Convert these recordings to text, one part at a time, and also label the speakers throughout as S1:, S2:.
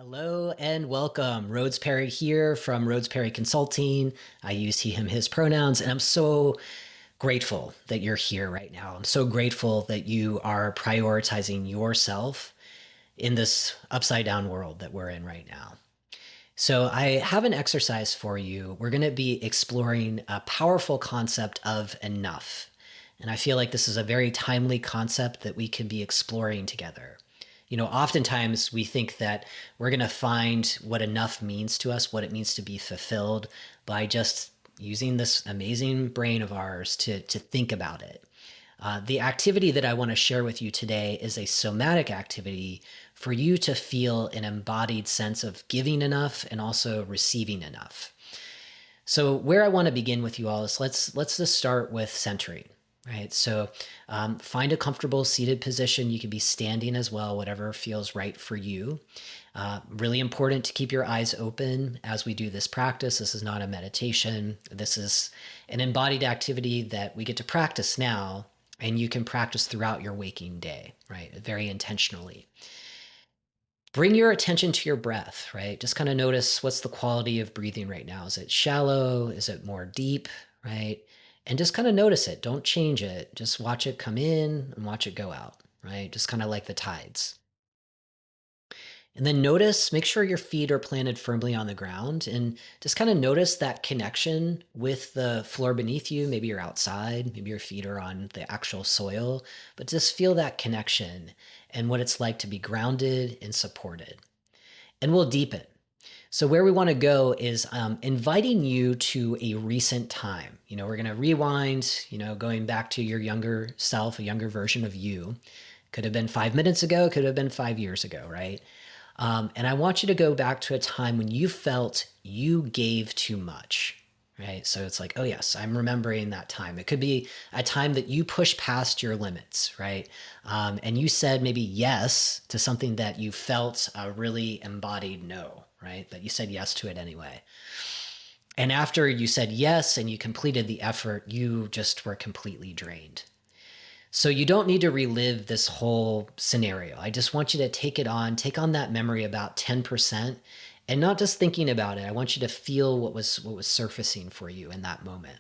S1: Hello and welcome. Rhodes Perry here from Rhodes Perry Consulting. I use he, him, his pronouns, and I'm so grateful that you're here right now. I'm so grateful that you are prioritizing yourself in this upside down world that we're in right now. So, I have an exercise for you. We're going to be exploring a powerful concept of enough. And I feel like this is a very timely concept that we can be exploring together. Oftentimes we think that we're going to find what enough means to us, what it means to be fulfilled by just using this amazing brain of ours to think about it. The activity that I want to share with you today is a somatic activity for you to feel an embodied sense of giving enough and also receiving enough. So where I want to begin with you all is let's just start with centering, right? So find a comfortable seated position. You can be standing as well, whatever feels right for you. Really important to keep your eyes open as we do this practice. This is not a meditation. This is an embodied activity that we get to practice now, and you can practice throughout your waking day, right? Very intentionally. Bring your attention to your breath, right? Just kind of notice what's the quality of breathing right now. Is it shallow? Is it more deep, right? And just kind of notice it. Don't change it. Just watch it come in and watch it go out, right? Just kind of like the tides. And then notice, make sure your feet are planted firmly on the ground and just kind of notice that connection with the floor beneath you. Maybe you're outside, maybe your feet are on the actual soil, but just feel that connection and what it's like to be grounded and supported. And we'll deepen. So, where we want to go is inviting you to a recent time. We're going to rewind, going back to your younger self, a younger version of you. Could have been 5 minutes ago, could have been 5 years ago, right? And I want you to go back to a time when you felt you gave too much, right? So it's like, oh, yes, I'm remembering that time. It could be a time that you pushed past your limits, right? And you said maybe yes to something that you felt really embodied no, right? But you said yes to it anyway. And after you said yes and you completed the effort, you just were completely drained. So you don't need to relive this whole scenario. I just want you to take on that memory about 10% and not just thinking about it. I want you to feel what was surfacing for you in that moment.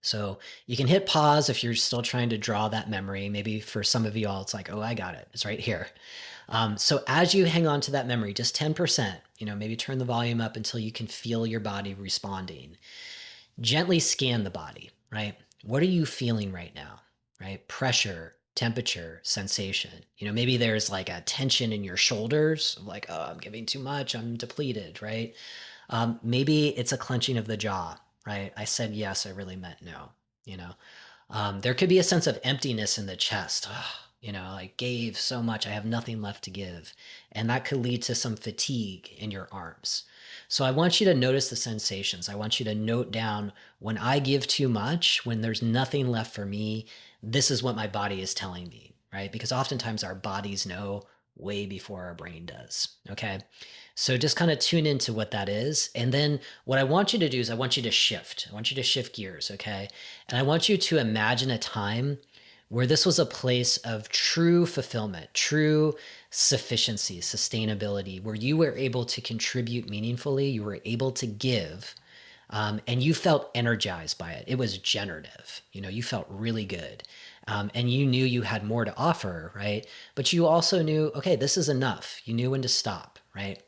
S1: So you can hit pause if you're still trying to draw that memory. Maybe for some of you all, it's like, oh, I got it. It's right here. So as you hang on to that memory, just 10%, maybe turn the volume up until you can feel your body responding. Gently scan the body, right? What are you feeling right now, right? Pressure, temperature, sensation. Maybe there's like a tension in your shoulders, like, oh, I'm giving too much, I'm depleted, right? Maybe it's a clenching of the jaw, right? I said yes, I really meant no, you know? There could be a sense of emptiness in the chest. Oh, I gave so much, I have nothing left to give. And that could lead to some fatigue in your arms. So I want you to notice the sensations. I want you to note down when I give too much, when there's nothing left for me, this is what my body is telling me, right? Because oftentimes our bodies know way before our brain does. Okay. So just kind of tune into what that is. And then what I want you to do is I want you to shift. I want you to shift gears. Okay. And I want you to imagine a time where this was a place of true fulfillment, true sufficiency, sustainability, where you were able to contribute meaningfully, you were able to give, and you felt energized by it. It was generative. You felt really good. And you knew you had more to offer, right? But you also knew, okay, this is enough. You knew when to stop, right?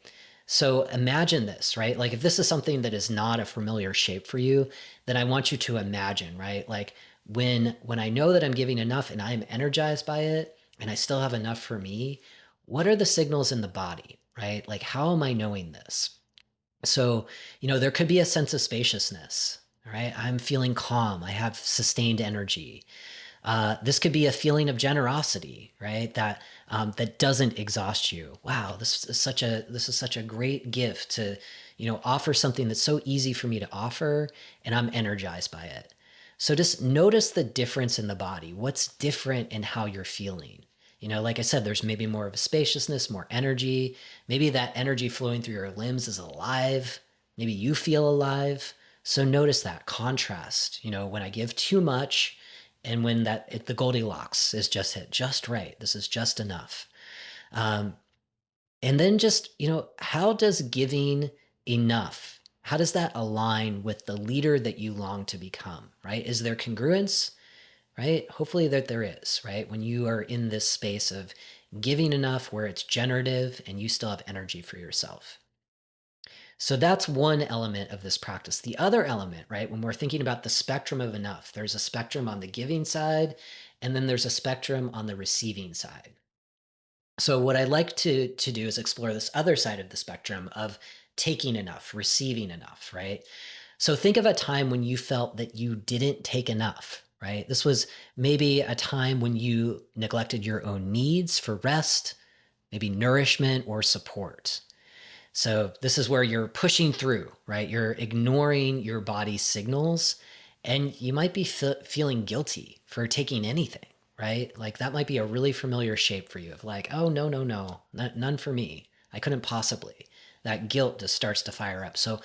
S1: So imagine this, right? Like if this is something that is not a familiar shape for you, then I want you to imagine, right? Like when I know that I'm giving enough and I'm energized by it and I still have enough for me, what are the signals in the body, right? Like how am I knowing this? So, there could be a sense of spaciousness, right? I'm feeling calm. I have sustained energy. This could be a feeling of generosity, right? That doesn't exhaust you. Wow, this is such a great gift to, offer something that's so easy for me to offer, and I'm energized by it. So just notice the difference in the body. What's different in how you're feeling? Like I said, there's maybe more of a spaciousness, more energy. Maybe that energy flowing through your limbs is alive. Maybe you feel alive. So notice that contrast. When I give too much, and when the Goldilocks is just hit just right. This is just enough. Um, And then just, how does giving enough, how does that align with the leader that you long to become, right? Is there congruence, right? Hopefully that there is, right? When you are in this space of giving enough where it's generative and you still have energy for yourself. So that's one element of this practice. The other element, right, when we're thinking about the spectrum of enough, there's a spectrum on the giving side, and then there's a spectrum on the receiving side. So what I'd like to do is explore this other side of the spectrum of taking enough, receiving enough, right? So think of a time when you felt that you didn't take enough, right? This was maybe a time when you neglected your own needs for rest, maybe nourishment or support. So this is where you're pushing through, right? You're ignoring your body's signals, and you might be feeling guilty for taking anything, right? Like that might be a really familiar shape for you of like, oh, no, no, no, none for me. I couldn't possibly. That guilt just starts to fire up. So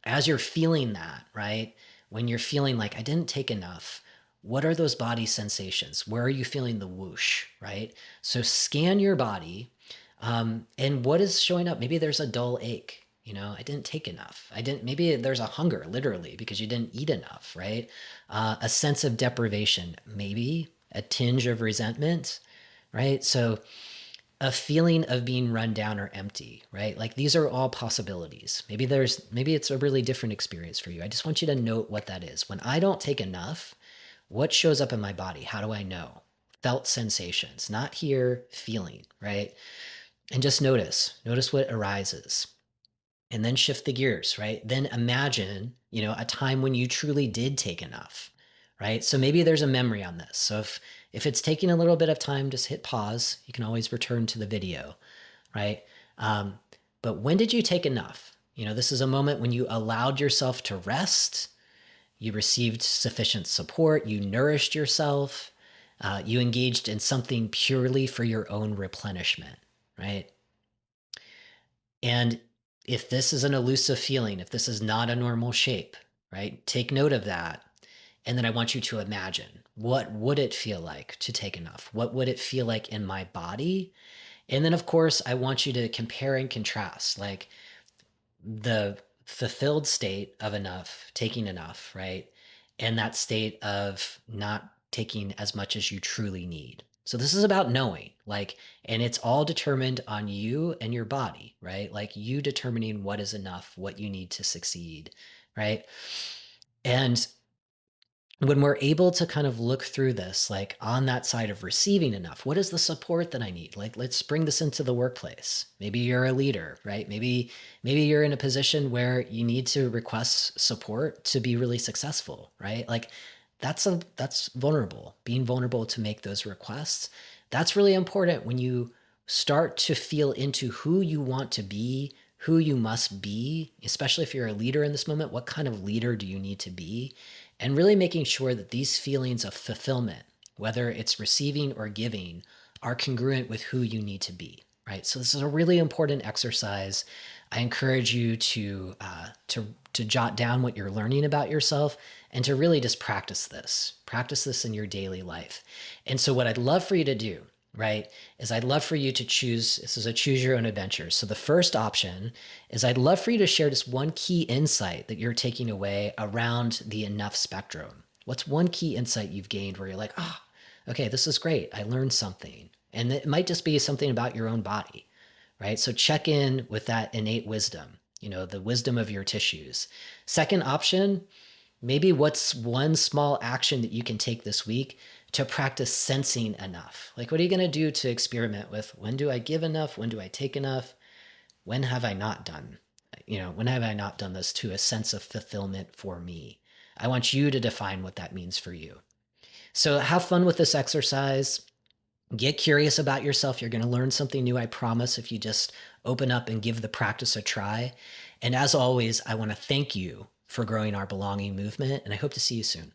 S1: as you're feeling that, right? When you're feeling like I didn't take enough, what are those body sensations? Where are you feeling the whoosh, right? So scan your body, and what is showing up? Maybe there's a dull ache. I didn't take enough. Maybe there's a hunger, literally, because you didn't eat enough, right? A sense of deprivation, maybe a tinge of resentment, right? So a feeling of being run down or empty, right? Like these are all possibilities. Maybe it's a really different experience for you. I just want you to note what that is. When I don't take enough, what shows up in my body? How do I know? Felt sensations, not here, feeling, right? And just notice what arises, and then shift the gears, right? Then imagine, a time when you truly did take enough, right? So maybe there's a memory on this. So if it's taking a little bit of time, just hit pause. You can always return to the video, right? Um, but when did you take enough? This is a moment when you allowed yourself to rest, you received sufficient support, you nourished yourself, you engaged in something purely for your own replenishment, right? And if this is an elusive feeling, if this is not a normal shape, right, take note of that. And then I want you to imagine, what would it feel like to take enough? What would it feel like in my body? And then, of course, I want you to compare and contrast, like the fulfilled state of enough, taking enough, right? And that state of not taking as much as you truly need. So this is about knowing, like, and it's all determined on you and your body, right? Like you determining what is enough, what you need to succeed, right? And when we're able to kind of look through this, like on that side of receiving enough, what is the support that I need? Like, let's bring this into the workplace. Maybe you're a leader, right? Maybe you're in a position where you need to request support to be really successful, right? Like that's vulnerable. Being vulnerable to make those requests. That's really important when you start to feel into who you want to be, who you must be, especially if you're a leader in this moment. What kind of leader do you need to be? And really making sure that these feelings of fulfillment, whether it's receiving or giving, are congruent with who you need to be, right? So this is a really important exercise. I encourage you to jot down what you're learning about yourself and to really just practice this in your daily life. And so what I'd love for you to do, right, is I'd love for you to choose, this is a choose your own adventure. So the first option is I'd love for you to share just one key insight that you're taking away around the enough spectrum. What's one key insight you've gained where you're like, oh, okay, this is great. I learned something. And it might just be something about your own body, right? So check in with that innate wisdom, the wisdom of your tissues. Second option, maybe what's one small action that you can take this week to practice sensing enough? Like, what are you going to do to experiment with when do I give enough? When do I take enough? When have I not done? When have I not done this to a sense of fulfillment for me? I want you to define what that means for you. So have fun with this exercise. Get curious about yourself. You're going to learn something new, I promise, if you just open up and give the practice a try. And as always, I want to thank you for growing our belonging movement, and I hope to see you soon.